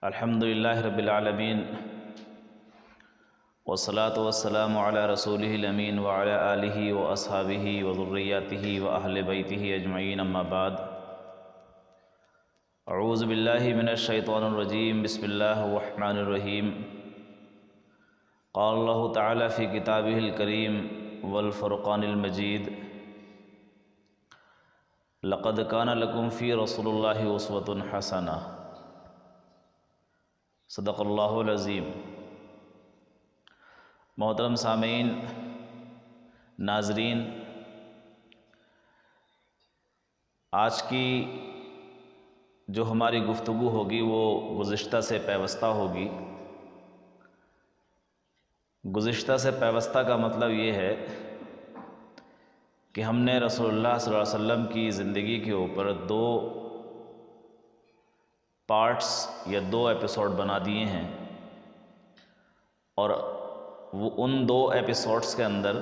الحمدللہ رب العالمین والصلاة والسلام علی رسولہ الامین وعلی آلہ واصحابہ وذریاتہ واہل بیتہ اجمعین اما بعد اعوذ باللہ من الشیطان الرجیم بسم اللہ الرحمن الرحیم قال اللہ تعالی فی کتابہ الکریم والفرقان المجید لقد کان لکم فی رسول اللہ اسوۃ حسنہ صدق اللہ العظیم۔ محترم سامعین، ناظرین، آج کی جو ہماری گفتگو ہوگی وہ گزشتہ سے پیوستہ ہوگی۔ گزشتہ سے پیوستہ کا مطلب یہ ہے کہ ہم نے رسول اللہ صلی اللہ علیہ وسلم کی زندگی کے اوپر دو پارٹس یا دو ایپیسوڈ بنا دیے ہیں، اور وہ ان دو ایپیسوڈس کے اندر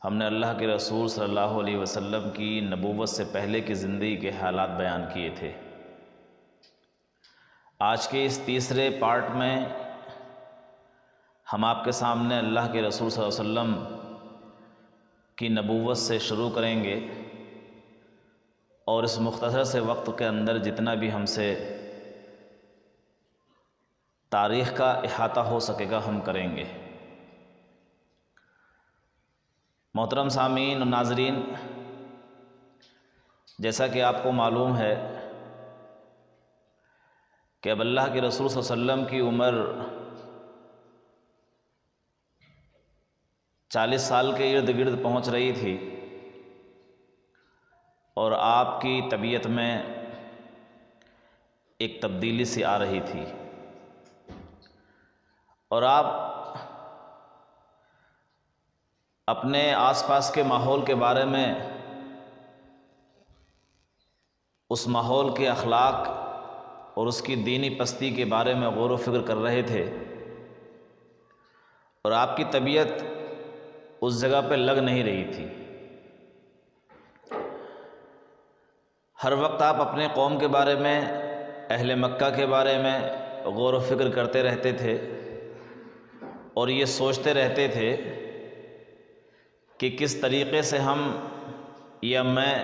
ہم نے اللہ کے رسول صلی اللہ علیہ وسلم کی نبوت سے پہلے کی زندگی کے حالات بیان کیے تھے۔ آج کے اس تیسرے پارٹ میں ہم آپ کے سامنے اللہ کے رسول صلی اللہ علیہ وسلم کی نبوت سے شروع کریں گے، اور اس مختصر سے وقت کے اندر جتنا بھی ہم سے تاریخ کا احاطہ ہو سکے گا ہم کریں گے۔ محترم سامعین اور ناظرین، جیسا کہ آپ کو معلوم ہے کہ اب اللہ کے رسول صلی اللہ علیہ وسلم کی عمر 40 سال کے ارد گرد پہنچ رہی تھی، اور آپ کی طبیعت میں ایک تبدیلی سی آ رہی تھی، اور آپ اپنے آس پاس کے ماحول کے بارے میں، اس ماحول کے اخلاق اور اس کی دینی پستی کے بارے میں غور و فکر کر رہے تھے، اور آپ کی طبیعت اس جگہ پہ لگ نہیں رہی تھی۔ ہر وقت آپ اپنے قوم کے بارے میں، اہل مکہ کے بارے میں غور و فکر کرتے رہتے تھے، اور یہ سوچتے رہتے تھے کہ کس طریقے سے ہم یا میں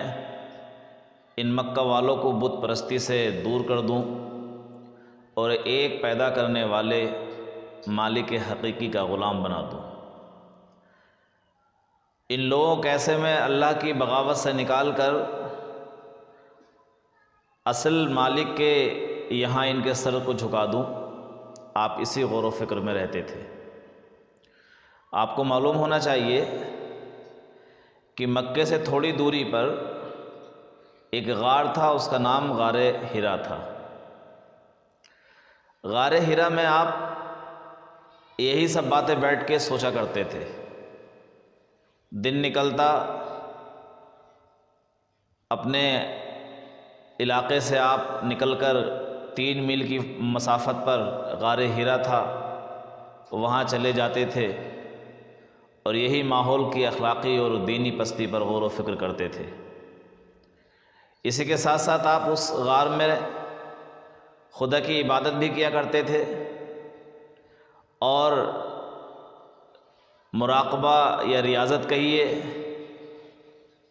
ان مکہ والوں کو بت پرستی سے دور کر دوں اور ایک پیدا کرنے والے مالک حقیقی کا غلام بنا دوں۔ ان لوگوں کو کیسے میں اللہ کی بغاوت سے نکال کر اصل مالک کے یہاں ان کے سر کو جھکا دوں، آپ اسی غور و فکر میں رہتے تھے۔ آپ کو معلوم ہونا چاہیے کہ مکے سے تھوڑی دوری پر ایک غار تھا، اس کا نام غار حرا تھا۔ غار حرا میں آپ یہی سب باتیں بیٹھ کے سوچا کرتے تھے۔ دن نکلتا، اپنے علاقے سے آپ نکل کر 3 میل کی مسافت پر غار حرا تھا، وہاں چلے جاتے تھے، اور یہی ماحول کی اخلاقی اور دینی پستی پر غور و فکر کرتے تھے۔ اسی کے ساتھ ساتھ آپ اس غار میں خدا کی عبادت بھی کیا کرتے تھے، اور مراقبہ یا ریاضت کہیے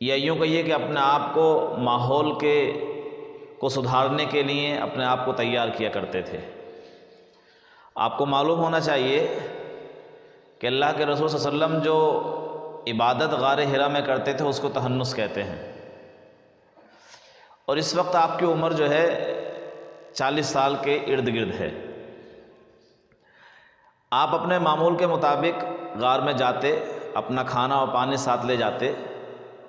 یا یوں کہیے کہ اپنے آپ کو ماحول کو سدھارنے کے لیے اپنے آپ کو تیار کیا کرتے تھے۔ آپ کو معلوم ہونا چاہیے کہ اللہ کے رسول صلی اللہ علیہ وسلم جو عبادت غار حرا میں کرتے تھے اس کو تحنس کہتے ہیں، اور اس وقت آپ کی عمر جو ہے 40 سال کے ارد گرد ہے۔ آپ اپنے معمول کے مطابق غار میں جاتے، اپنا کھانا اور پانی ساتھ لے جاتے،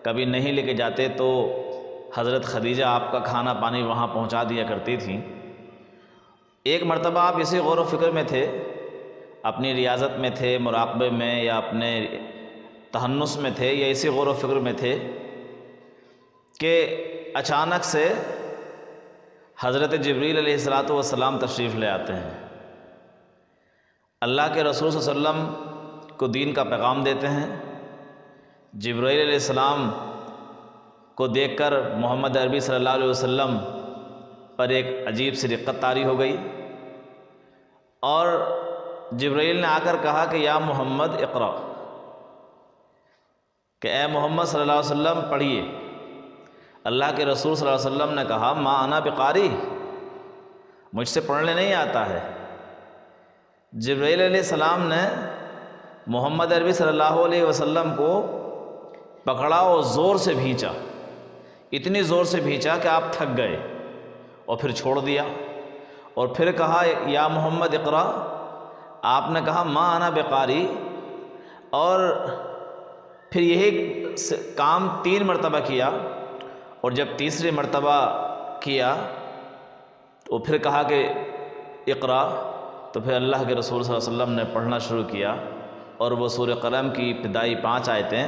کبھی نہیں لے کے جاتے تو حضرت خدیجہ آپ کا کھانا پانی وہاں پہنچا دیا کرتی تھیں۔ ایک مرتبہ آپ اسی غور و فکر میں تھے، اپنی ریاضت میں تھے، مراقبے میں، یا اپنے تحنس میں تھے، یا اسی غور و فکر میں تھے کہ اچانک سے حضرت جبریل علیہ السلام تشریف لے آتے ہیں۔ اللہ کے رسول صلی اللہ علیہ وسلم کو دین کا پیغام دیتے ہیں۔ جبرائیل علیہ السلام کو دیکھ کر محمد عربی صلی اللہ علیہ وسلم پر ایک عجیب سی رقت طاری ہو گئی، اور جبرائیل نے آ کر کہا کہ یا محمد اقرا، کہ اے محمد صلی اللہ علیہ وسلم پڑھیے۔ اللہ کے رسول صلی اللہ علیہ وسلم نے کہا ما انا بقاری، مجھ سے پڑھنے نہیں آتا ہے۔ جبرائیل علیہ السلام نے محمد عربی صلی اللہ علیہ وسلم کو پکڑا اور زور سے بھینچا، اتنی زور سے بھینچا کہ آپ تھک گئے، اور پھر چھوڑ دیا، اور پھر کہا یا محمد اقرا۔ آپ نے کہا ما انا بقاری، اور پھر یہی کام 3 مرتبہ کیا، اور جب تیسری مرتبہ کیا تو پھر کہا کہ اقرا، تو پھر اللہ کے رسول صلی اللہ علیہ وسلم نے پڑھنا شروع کیا، اور وہ سورہ قلم کی ابتدائی 5 آیتیں،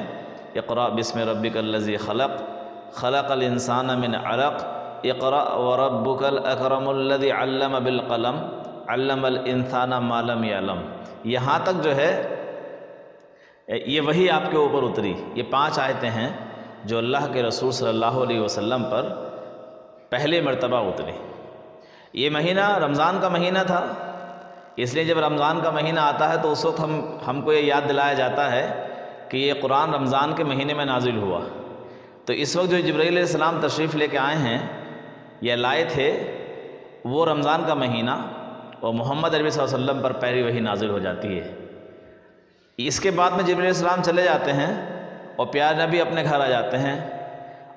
اقرا بسم ربک الذی خلق، خلق الانسان من علق، اقرا وربک الاکرم الذی علم بالقلم، علم الانسان ما لم یعلم، یہاں تک جو ہے یہ وہی آپ کے اوپر اتری۔ یہ 5 آیتیں ہیں جو اللہ کے رسول صلی اللہ علیہ وسلم پر پہلی مرتبہ اتری۔ یہ مہینہ رمضان کا مہینہ تھا، اس لیے جب رمضان کا مہینہ آتا ہے تو اس وقت ہم کو یہ یاد دلایا جاتا ہے کہ یہ قرآن رمضان کے مہینے میں نازل ہوا۔ تو اس وقت جو جبرائیل علیہ السلام تشریف لے کے آئے ہیں یا لائے تھے، وہ رمضان کا مہینہ، اور محمد عربی صلی اللہ علیہ وسلم پر پہلی وحی نازل ہو جاتی ہے۔ اس کے بعد میں جبرائیل علیہ السلام چلے جاتے ہیں، اور پیارے نبی اپنے گھر آ جاتے ہیں،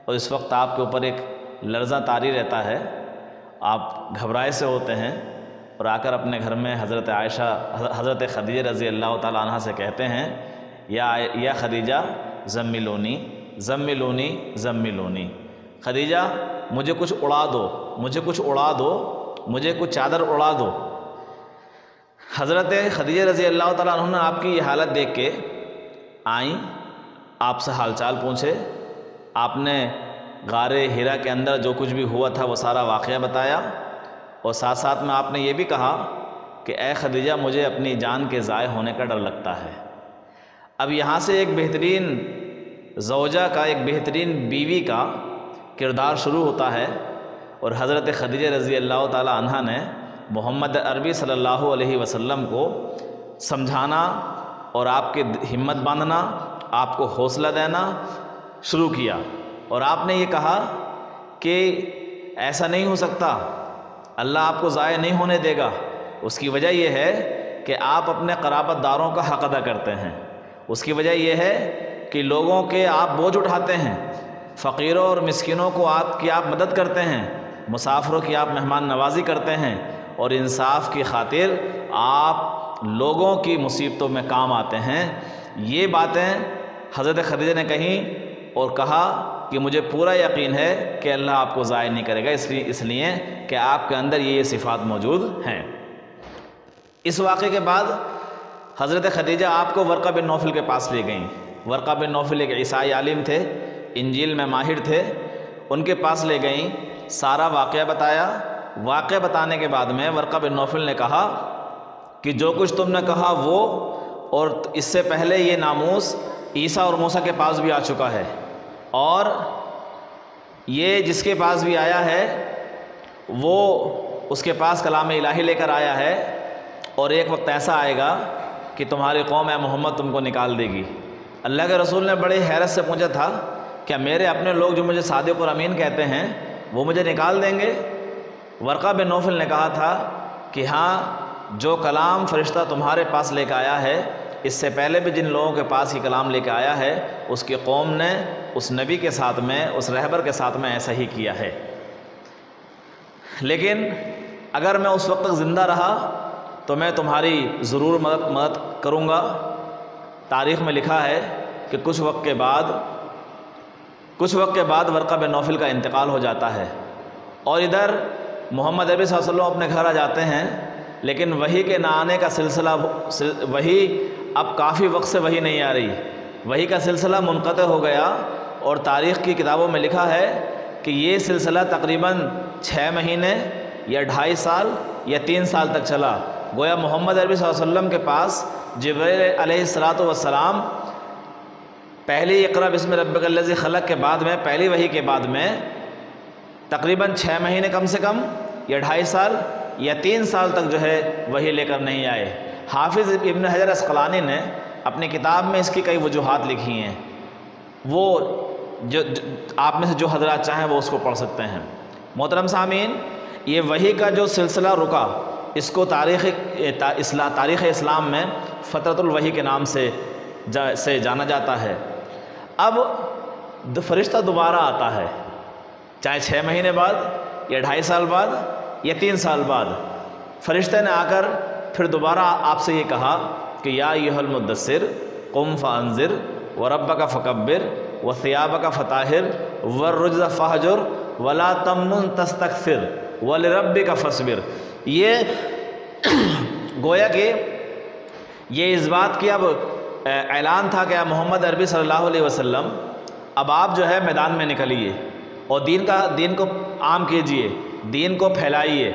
اور اس وقت آپ کے اوپر ایک لرزہ طاری رہتا ہے، آپ گھبرائے سے ہوتے ہیں، اور آ کر اپنے گھر میں حضرت عائشہ، حضرت خدیجہ رضی اللہ تعالیٰ عنہ سے کہتے ہیں یا خدیجہ زملونی زملونی زملونی، خدیجہ مجھے کچھ اڑا دو، مجھے کچھ اڑا دو، مجھے کچھ چادر اڑا دو۔ حضرت خدیجہ رضی اللہ تعالیٰ عنہ نے آپ کی یہ حالت دیکھ کے آئیں، آپ سے حال چال پوچھے، آپ نے غار حرا کے اندر جو کچھ بھی ہوا تھا وہ سارا واقعہ بتایا، اور ساتھ ساتھ میں آپ نے یہ بھی کہا کہ اے خدیجہ مجھے اپنی جان کے ضائع ہونے کا ڈر لگتا ہے۔ اب یہاں سے ایک بہترین زوجہ کا، ایک بہترین بیوی کا کردار شروع ہوتا ہے، اور حضرت خدیجہ رضی اللہ تعالیٰ عنہ نے محمد عربی صلی اللہ علیہ وسلم کو سمجھانا اور آپ کے ہمت باندھنا، آپ کو حوصلہ دینا شروع کیا، اور آپ نے یہ کہا کہ ایسا نہیں ہو سکتا، اللہ آپ کو ضائع نہیں ہونے دے گا۔ اس کی وجہ یہ ہے کہ آپ اپنے قرابت داروں کا حق ادا کرتے ہیں، اس کی وجہ یہ ہے کہ لوگوں کے آپ بوجھ اٹھاتے ہیں، فقیروں اور مسکینوں کو آپ مدد کرتے ہیں، مسافروں کی آپ مہمان نوازی کرتے ہیں، اور انصاف کی خاطر آپ لوگوں کی مصیبتوں میں کام آتے ہیں۔ یہ باتیں حضرت خدیجہ نے کہیں، اور کہا کہ مجھے پورا یقین ہے کہ اللہ آپ کو ضائع نہیں کرے گا، اس لیے کہ آپ کے اندر یہ صفات موجود ہیں۔ اس واقعے کے بعد حضرت خدیجہ آپ کو ورقہ بن نوفل کے پاس لے گئیں۔ ورقہ بن نوفل ایک عیسائی عالم تھے، انجیل میں ماہر تھے، ان کے پاس لے گئیں، سارا واقعہ بتایا۔ واقعہ بتانے کے بعد میں ورقہ بن نوفل نے کہا کہ جو کچھ تم نے کہا وہ، اور اس سے پہلے یہ ناموس عیسیٰ اور موسیٰ کے پاس بھی آ چکا ہے، اور یہ جس کے پاس بھی آیا ہے وہ اس کے پاس کلام الہی لے کر آیا ہے، اور ایک وقت ایسا آئے گا کہ تمہاری قوم اے محمد تم کو نکال دے گی۔ اللہ کے رسول نے بڑی حیرت سے پوچھا تھا کیا میرے اپنے لوگ جو مجھے صادق اور امین کہتے ہیں وہ مجھے نکال دیں گے؟ ورقہ بن نوفل نے کہا تھا کہ ہاں، جو کلام فرشتہ تمہارے پاس لے کے آیا ہے، اس سے پہلے بھی جن لوگوں کے پاس یہ کلام لے کے آیا ہے، اس کی قوم نے اس نبی کے ساتھ میں، اس رہبر کے ساتھ میں ایسا ہی کیا ہے۔ لیکن اگر میں اس وقت تک زندہ رہا تو میں تمہاری ضرور مدد کروں گا۔ تاریخ میں لکھا ہے کہ کچھ وقت کے بعد ورقہ بن نوفل کا انتقال ہو جاتا ہے، اور ادھر محمد عربی صلی اللہ علیہ وسلم اپنے گھر آ جاتے ہیں، لیکن وحی کے نہ آنے کا سلسلہ، وحی اب کافی وقت سے وحی نہیں آ رہی، وحی کا سلسلہ منقطع ہو گیا، اور تاریخ کی کتابوں میں لکھا ہے کہ یہ سلسلہ تقریباً 6 مہینے یا 2.5 سال یا 3 سال تک چلا۔ گویا محمد عربی صلی اللہ علیہ وسلم کے پاس جبرائیل علیہ السلام پہلی اقرا بسم ربک الذی خلق کے بعد میں، پہلی وحی کے بعد میں تقریباً 6 مہینے کم سے کم یا 2.5 سال یا 3 سال تک جو ہے وحی لے کر نہیں آئے۔ حافظ ابن حجر عسقلانی نے اپنی کتاب میں اس کی کئی وجوہات لکھی ہیں، وہ جو آپ میں سے جو حضرات چاہیں وہ اس کو پڑھ سکتے ہیں۔ محترم سامعین، یہ وحی کا جو سلسلہ رکا اس کو تاریخ اسلام میں فترۃ الوحی کے نام سے جانا جاتا ہے۔ اب فرشتہ دوبارہ آتا ہے، چاہے 6 مہینے بعد یا 2.5 سال بعد یا 3 سال بعد، فرشتے نے آ کر پھر دوبارہ آپ سے یہ کہا کہ یا ایھا المدثر قم فانذر وربک فکبر وثیابک فطہر والرجز فہجر ولا تمنن تستکثر ولربک فاصبر۔ یہ گویا کہ یہ اس بات کی اب اعلان تھا کہ محمد عربی صلی اللہ علیہ وسلم اب آپ جو ہے میدان میں نکلیے اور دین کو عام کیجئے، دین کو پھیلائیے۔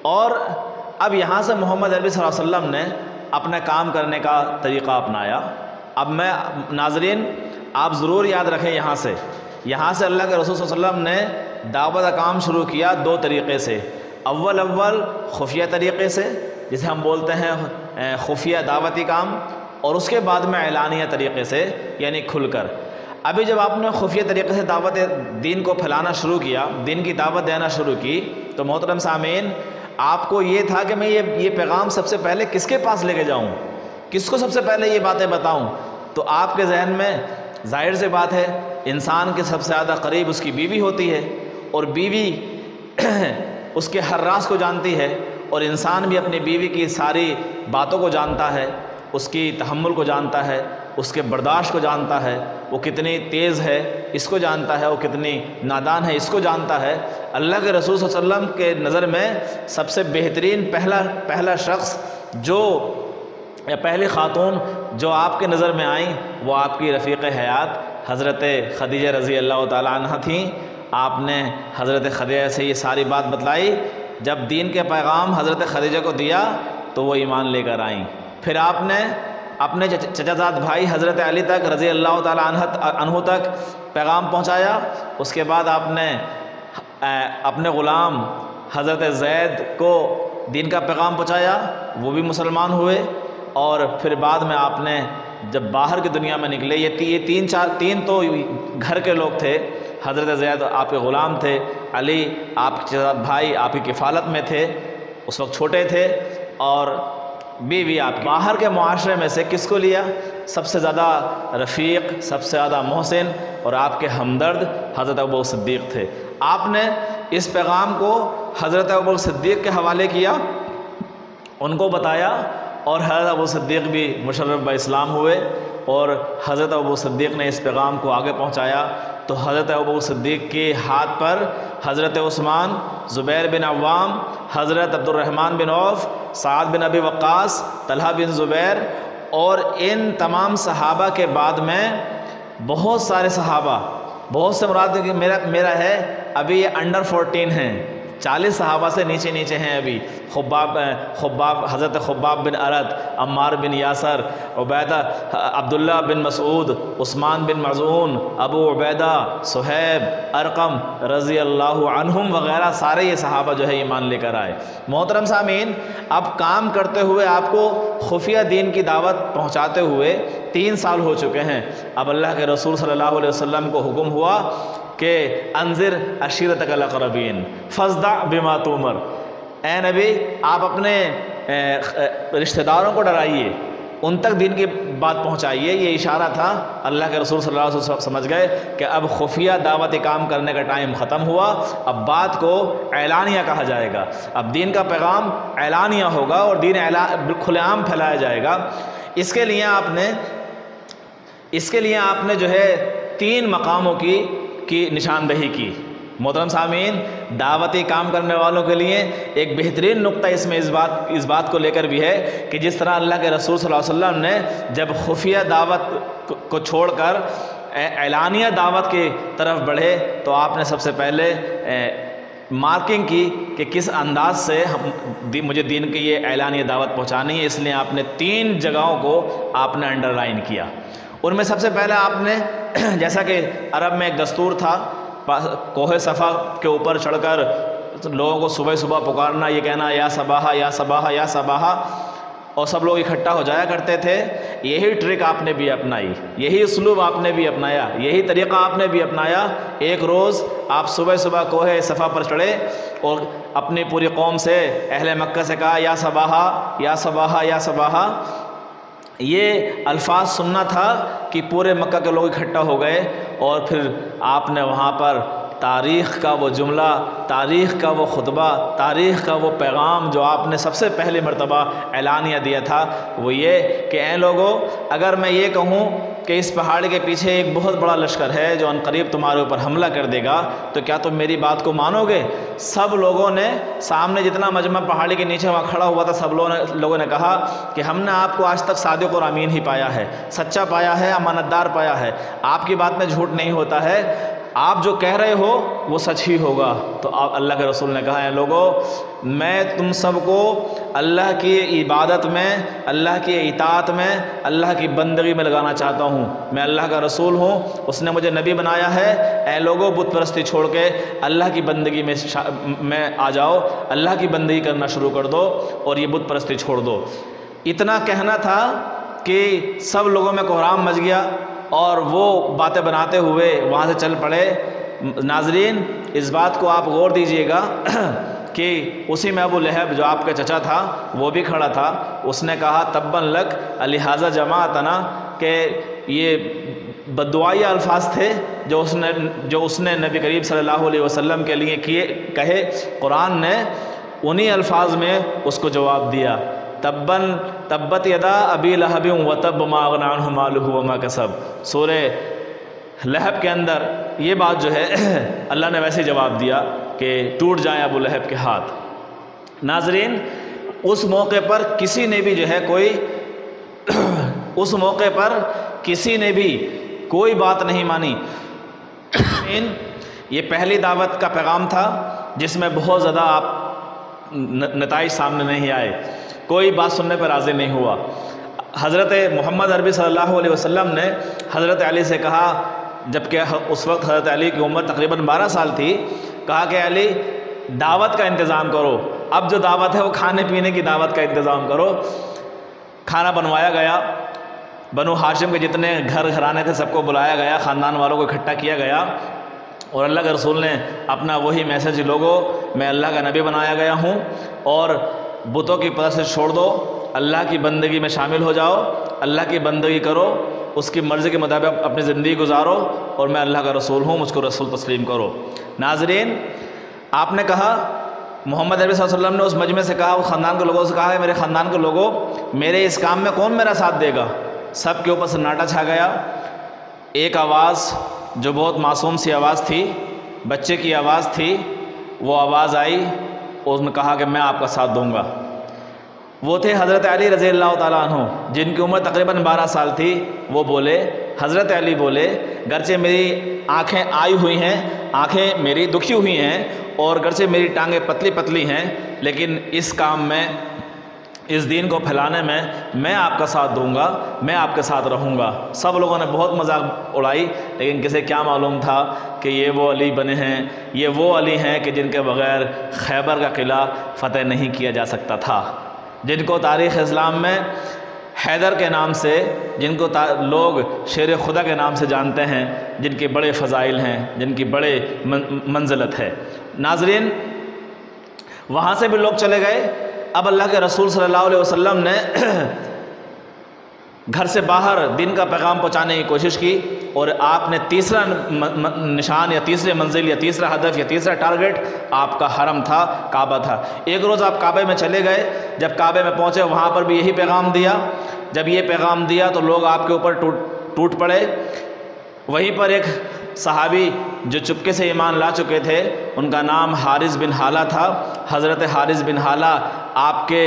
اور اب یہاں سے محمد عربی صلی اللہ علیہ وسلم نے اپنا کام کرنے کا طریقہ اپنایا۔ اب میں ناظرین آپ ضرور یاد رکھیں، یہاں سے اللہ کے رسول صلی اللہ علیہ وسلم نے دعوت کا کام شروع کیا 2 طریقے سے۔ اول خفیہ طریقے سے، جسے ہم بولتے ہیں خفیہ دعوتی کام، اور اس کے بعد میں اعلانیہ طریقے سے، یعنی کھل کر۔ ابھی جب آپ نے خفیہ طریقے سے دعوت دین کو پھیلانا شروع کیا، دین کی دعوت دینا شروع کی، تو محترم سامعین آپ کو یہ تھا کہ میں یہ پیغام سب سے پہلے کس کے پاس لے کے جاؤں، کس کو سب سے پہلے یہ باتیں بتاؤں؟ تو آپ کے ذہن میں ظاہر سی بات ہے انسان کے سب سے زیادہ قریب اس کی بیوی ہوتی ہے، اور بیوی اس کے ہر راز کو جانتی ہے، اور انسان بھی اپنی بیوی کی ساری باتوں کو جانتا ہے، اس کی تحمل کو جانتا ہے، اس کے برداشت کو جانتا ہے، وہ کتنی تیز ہے اس کو جانتا ہے، وہ کتنی نادان ہے اس کو جانتا ہے۔ اللہ کے رسول صلی اللہ علیہ وسلم کے نظر میں سب سے بہترین پہلا شخص یا پہلی خاتون جو آپ کے نظر میں آئیں وہ آپ کی رفیق حیات حضرت خدیجہ رضی اللہ تعالی عنہ تھیں۔ آپ نے حضرت خدیجہ سے یہ ساری بات بتلائی۔ جب دین کے پیغام حضرت خدیجہ کو دیا تو وہ ایمان لے کر آئیں۔ پھر آپ نے اپنے چچا زاد بھائی حضرت علی تک رضی اللہ تعالی عنہ تک پیغام پہنچایا۔ اس کے بعد آپ نے اپنے غلام حضرت زید کو دین کا پیغام پہنچایا، وہ بھی مسلمان ہوئے۔ اور پھر بعد میں آپ نے جب باہر کی دنیا میں نکلے، یہ تین تو گھر کے لوگ تھے، حضرت زید آپ کے غلام تھے، علی آپ کے چچا بھائی آپ کی کفالت میں تھے، اس وقت چھوٹے تھے، اور بیوی آپ کی۔ باہر کے معاشرے میں سے کس کو لیا؟ سب سے زیادہ رفیق، سب سے زیادہ محسن اور آپ کے ہمدرد حضرت ابو صدیق تھے۔ آپ نے اس پیغام کو حضرت ابو صدیق کے حوالے کیا، ان کو بتایا، اور حضرت ابو صدیق بھی مشرف باسلام ہوئے، اور حضرت ابو صدیق نے اس پیغام کو آگے پہنچایا۔ تو حضرت ابو صدیق کے ہاتھ پر حضرت عثمان، زبیر بن عوام، حضرت عبد الرحمن بن عوف، سعد بن ابی وقاص، طلحہ بن زبیر، اور ان تمام صحابہ کے بعد میں بہت سارے صحابہ، بہت سے مراد میرا ہے ابھی یہ انڈر 14 ہیں، 40 صحابہ سے نیچے ہیں ابھی۔ حضرت خباب بن ارد، عمار بن یاسر، عبیدہ عبداللہ بن مسعود، عثمان بن مظعون، ابو عبیدہ، صہیب، ارقم رضی اللہ عنہم وغیرہ سارے یہ صحابہ جو ہے ایمان لے کر آئے۔ محترم سامعین، اب کام کرتے ہوئے آپ کو خفیہ دین کی دعوت پہنچاتے ہوئے 3 سال ہو چکے ہیں۔ اب اللہ کے رسول صلی اللہ علیہ وسلم کو حکم ہوا کہ انذر عشیرتک الاقربین فاصدع بما تؤمر، اے نبی آپ اپنے رشتہ داروں کو ڈرائیے، ان تک دین کی بات پہنچائیے۔ یہ اشارہ تھا، اللہ کے رسول صلی اللہ علیہ وسلم سمجھ گئے کہ اب خفیہ دعوتی کام کرنے کا ٹائم ختم ہوا، اب بات کو اعلانیہ کہا جائے گا، اب دین کا پیغام اعلانیہ ہوگا اور دین کھلے عام پھیلایا جائے گا۔ اس کے لیے آپ نے جو ہے 3 مقاموں کی نشاندہی کی۔ محترم سامعین، دعوتی کام کرنے والوں کے لیے ایک بہترین نقطہ اس میں اس بات کو لے کر بھی ہے کہ جس طرح اللہ کے رسول صلی اللہ علیہ وسلم نے جب خفیہ دعوت کو چھوڑ کر اعلانیہ دعوت کی طرف بڑھے تو آپ نے سب سے پہلے مارکنگ کی کہ کس انداز سے مجھے دین کی یہ اعلانیہ دعوت پہنچانی ہے، اس لیے آپ نے 3 جگہوں کو آپ نے انڈر لائن کیا۔ ان میں سب سے پہلے آپ نے، جیسا کہ عرب میں ایک دستور تھا کوہ صفا کے اوپر چڑھ کر لوگوں کو صبح صبح پکارنا، یہ کہنا یا صباحا یا صباحا یا صباحا، اور سب لوگ اکٹھا ہو جایا کرتے تھے۔ یہی ٹرک آپ نے بھی اپنائی، یہی اسلوب آپ نے بھی اپنایا، یہی طریقہ آپ نے بھی اپنایا۔ ایک روز آپ صبح صبح کوہ صفا پر چڑھے اور اپنی پوری قوم سے، اہل مکہ سے کہا یا صباحا یا صباحا یا صباحا۔ یہ الفاظ سننا تھا کہ پورے مکہ کے لوگ اکٹھا ہو گئے، اور پھر آپ نے وہاں پر تاریخ کا وہ جملہ، تاریخ کا وہ خطبہ، تاریخ کا وہ پیغام جو آپ نے سب سے پہلی مرتبہ اعلانیہ دیا تھا، وہ یہ کہ اے لوگوں، اگر میں یہ کہوں کہ اس پہاڑی کے پیچھے ایک بہت بڑا لشکر ہے جو ان قریب تمہارے اوپر حملہ کر دے گا، تو کیا تم میری بات کو مانو گے؟ سب لوگوں نے سامنے، جتنا مجمع پہاڑی کے نیچے وہاں کھڑا ہوا تھا، سب لوگوں نے کہا کہ ہم نے آپ کو آج تک صادق اور امین ہی پایا ہے، سچا پایا ہے، امانت دار پایا ہے، آپ کی بات میں جھوٹ نہیں ہوتا ہے، آپ جو کہہ رہے ہو وہ سچ ہی ہوگا۔ تو آپ اللہ کے رسول نے کہا ہے لوگوں، میں تم سب کو اللہ کی عبادت میں، اللہ کی اطاعت میں، اللہ کی بندگی میں لگانا چاہتا ہوں۔ میں اللہ کا رسول ہوں، اس نے مجھے نبی بنایا ہے۔ اے لوگوں، بت پرستی چھوڑ کے اللہ کی بندگی میں آ جاؤ، اللہ کی بندگی کرنا شروع کر دو اور یہ بت پرستی چھوڑ دو۔ اتنا کہنا تھا کہ سب لوگوں میں کوہرام مچ گیا اور وہ باتیں بناتے ہوئے وہاں سے چل پڑے۔ ناظرین، اس بات کو آپ غور دیجئے گا کہ اسی میں ابو لہب جو آپ کا چچا تھا وہ بھی کھڑا تھا، اس نے کہا تبا لک لہٰذا جماعتنا، کہ یہ بددعائی الفاظ تھے جو اس نے نبی کریم صلی اللہ علیہ وسلم کے لیے کہے۔ قرآن نے انہی الفاظ میں اس کو جواب دیا، تبت یدا ابی لہب وتب ما اغنی عنہ مالہ وما کسب۔ سورہ لہب کے اندر یہ بات جو ہے اللہ نے ویسے جواب دیا کہ ٹوٹ جائیں ابو لہب کے ہاتھ۔ ناظرین، اس موقع پر کسی نے بھی جو ہے اس موقع پر کسی نے بھی کوئی بات نہیں مانی۔ یہ پہلی دعوت کا پیغام تھا جس میں بہت زیادہ آپ نتائج سامنے نہیں آئے، کوئی بات سننے پر راضی نہیں ہوا۔ حضرت محمد عربی صلی اللہ علیہ وسلم نے حضرت علی سے کہا، جبکہ اس وقت حضرت علی کی عمر تقریباً 12 سال تھی، کہا کہ علی دعوت کا انتظام کرو، اب جو دعوت ہے وہ کھانے پینے کی دعوت کا انتظام کرو۔ کھانا بنوایا گیا، بنو ہاشم کے جتنے گھر گھرانے تھے سب کو بلایا گیا، خاندان والوں کو اکٹھا کیا گیا، اور اللہ کے رسول نے اپنا وہی میسج، لوگوں میں اللہ کا نبی بنایا گیا ہوں اور بتوں کی پرست چھوڑ دو، اللہ کی بندگی میں شامل ہو جاؤ، اللہ کی بندگی کرو، اس کی مرضی کے مطابق اپنی زندگی گزارو، اور میں اللہ کا رسول ہوں، مجھ کو رسول تسلیم کرو۔ ناظرین، آپ نے کہا، محمد عربی صلی اللہ علیہ وسلم نے اس مجمع سے کہا، اس خاندان کے لوگوں سے کہا ہے میرے خاندان کے لوگوں، میرے اس کام میں کون میرا ساتھ دے گا؟ سب کے اوپر سناٹا چھا گیا۔ ایک آواز جو بہت معصوم سی آواز تھی، بچے کی آواز تھی، وہ آواز آئی اور اس نے کہا کہ میں آپ کا ساتھ دوں گا۔ وہ تھے حضرت علی رضی اللہ تعالیٰ عنہ، جن کی عمر تقریباً 12 سال تھی۔ وہ بولے، حضرت علی بولے، گرچہ میری آنکھیں آئی ہوئی ہیں، آنکھیں میری دکھی ہوئی ہیں، اور گرچہ میری ٹانگیں پتلی پتلی ہیں، لیکن اس کام میں، اس دین کو پھیلانے میں آپ کا ساتھ دوں گا، میں آپ کے ساتھ رہوں گا۔ سب لوگوں نے بہت مذاق اڑائی، لیکن کسے کیا معلوم تھا کہ یہ وہ علی بنے ہیں، یہ وہ علی ہیں کہ جن کے بغیر خیبر کا قلعہ فتح نہیں کیا جا سکتا تھا، جن کو تاریخ اسلام میں حیدر کے نام سے، جن کو لوگ شیر خدا کے نام سے جانتے ہیں، جن کے بڑے فضائل ہیں، جن کی بڑے منزلت ہے۔ ناظرین، وہاں سے بھی لوگ چلے گئے۔ اب اللہ کے رسول صلی اللہ علیہ وسلم نے گھر سے باہر دین کا پیغام پہنچانے کی کوشش کی، اور آپ نے تیسرا نشان یا تیسری منزل یا تیسرا ہدف یا تیسرا ٹارگٹ آپ کا حرم تھا، کعبہ تھا۔ ایک روز آپ کعبے میں چلے گئے، جب کعبے میں پہنچے وہاں پر بھی یہی پیغام دیا۔ جب یہ پیغام دیا تو لوگ آپ کے اوپر ٹوٹ پڑے۔ وہیں پر ایک صحابی جو چپکے سے ایمان لا چکے تھے، ان کا نام حارث بن حالہ تھا۔ حضرت حارث بن حالہ آپ کے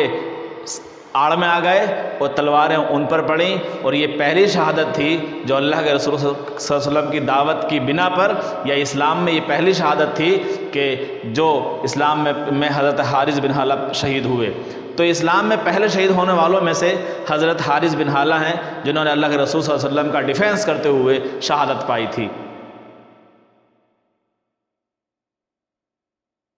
آڑ میں آ گئے اور تلواریں ان پر پڑیں، اور یہ پہلی شہادت تھی جو اللہ کے رسول صلی اللہ علیہ وسلم کی دعوت کی بنا پر، یا اسلام میں یہ پہلی شہادت تھی کہ جو اسلام میں حضرت حارث بن حالہ شہید ہوئے۔ تو اسلام میں پہلے شہید ہونے والوں میں سے حضرت حارث بن حالہ ہیں، جنہوں نے اللہ کے رسول صلی اللہ علیہ وسلم کا ڈیفینس کرتے ہوئے شہادت پائی تھی۔